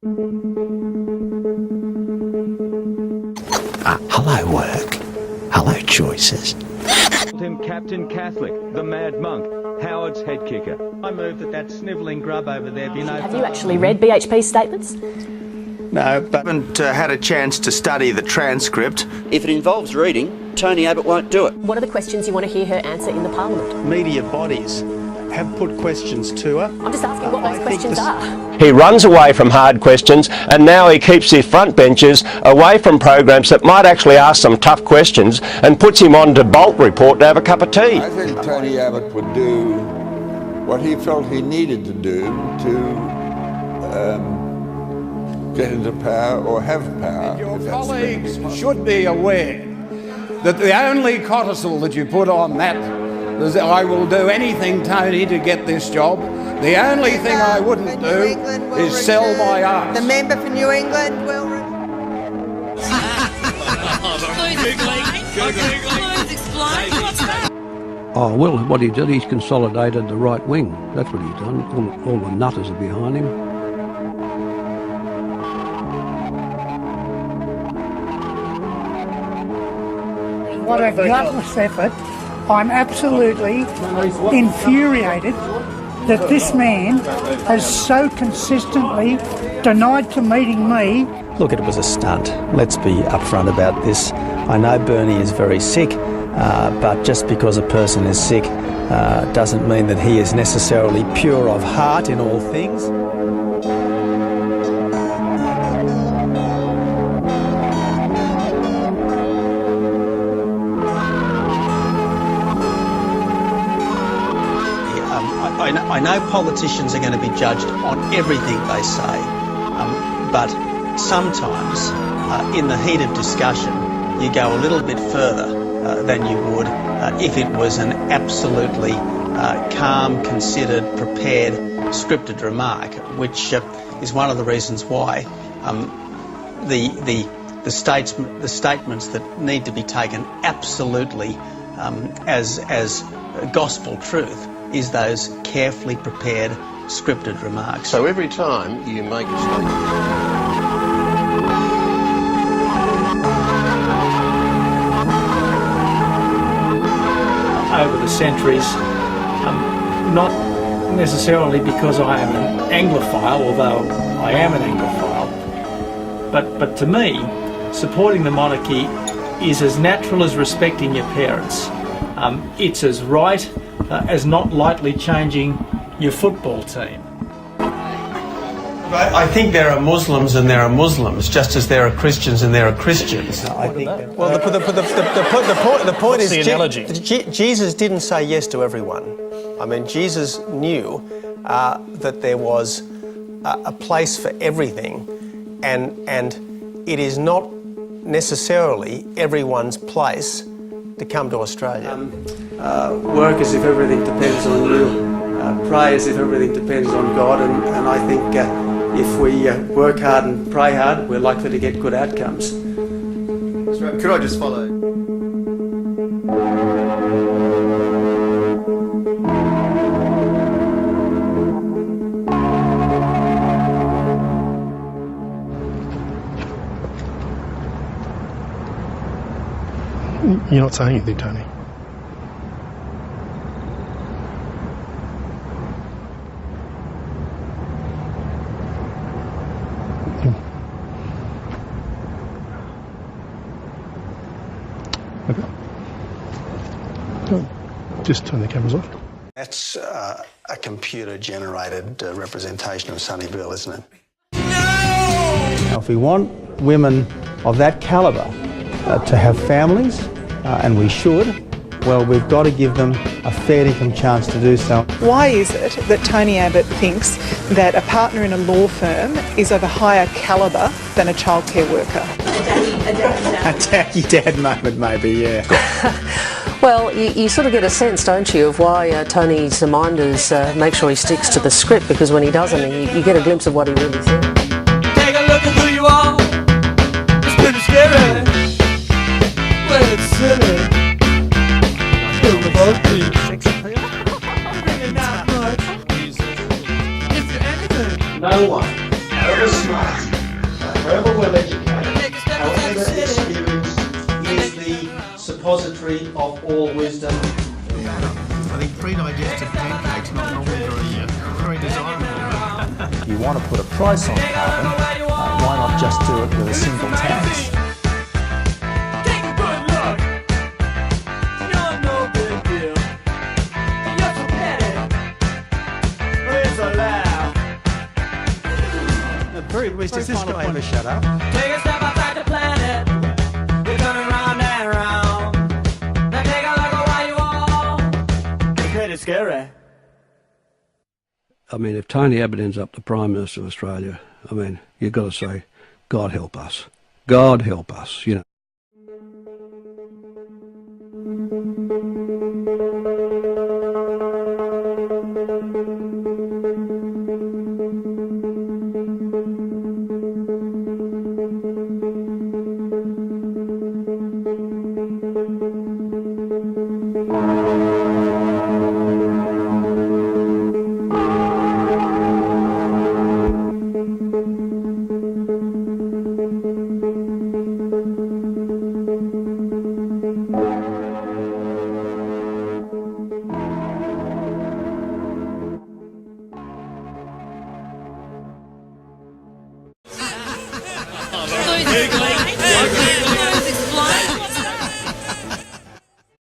Hello, work. Hello, choices. Him Captain Catholic, the Mad Monk, Howard's head kicker. I move that snivelling grub over there be no... Have you actually read BHP's statements? No, but I haven't had a chance to study the transcript. If it involves reading, Tony Abbott won't do it. What are the questions you want to hear her answer in the Parliament? Media bodies have put questions to her. I'm just asking what those questions are. He runs away from hard questions, and now he keeps his front benchers away from programs that might actually ask some tough questions and puts him on to Bolt Report to have a cup of tea. I think Tony Abbott would do what he felt he needed to do to get into power or have power. Your colleagues should be aware that the only codicil that you put on that is that I will do anything, Tony, to get this job. The only thing I wouldn't do is sell my arse. The member for New England will... Oh, well, what he did, he's consolidated the right wing. That's what he's done. All the nutters are behind him. What a gutless effort. I'm absolutely infuriated that this man has so consistently denied to meeting me. Look, it was a stunt. Let's be upfront about this. I know Bernie is very sick, but just because a person is sick doesn't mean that he is necessarily pure of heart in all things. I know politicians are going to be judged on everything they say, but sometimes in the heat of discussion you go a little bit further than you would if it was an absolutely calm, considered, prepared, scripted remark, which is one of the reasons why the statements that need to be taken absolutely as gospel truth is those carefully prepared, scripted remarks. So every time you make a statement... Over the centuries, not necessarily because I am an Anglophile, although I am an Anglophile, but to me, supporting the monarchy is as natural as respecting your parents. It's as right as not lightly changing your football team. I think there are Muslims and there are Muslims, just as there are Christians and there are Christians. I think well, the point is, the analogy? Jesus didn't say yes to everyone. I mean, Jesus knew that there was a place for everything, and it is not necessarily everyone's place to come to Australia. Work as if everything depends on you, pray as if everything depends on God, and I think if we work hard and pray hard, we're likely to get good outcomes. Could I just follow? You're not saying anything, Tony. Okay. Just turn the cameras off. That's a computer-generated representation of Sunnyvale, isn't it? Now, if we want women of that calibre to have families, and we should, well, we've got to give them a fair income chance to do so. Why is it that Tony Abbott thinks that a partner in a law firm is of a higher calibre than a childcare worker? A tacky dad moment, maybe, yeah. Well, you sort of get a sense, don't you, of why Tony's minders make sure he sticks to the script, because when he doesn't, you get a glimpse of what he really said. Take a look at who you are. It's pretty scary. Well, it's silly. Still the both. No one however smart, however well educated, however experienced, is the suppository of all wisdom. I think pre-digested pancake's not normally very desirable. You want to put a price on carbon, why not just do it with a single tax? Very least, does this guy ever shut up? Take a step outside the planet. We're turning round and round. Now take a look at where you are. It's pretty scary. I mean, if Tony Abbott ends up the Prime Minister of Australia, I mean, you've got to say, God help us. God help us, you know. Big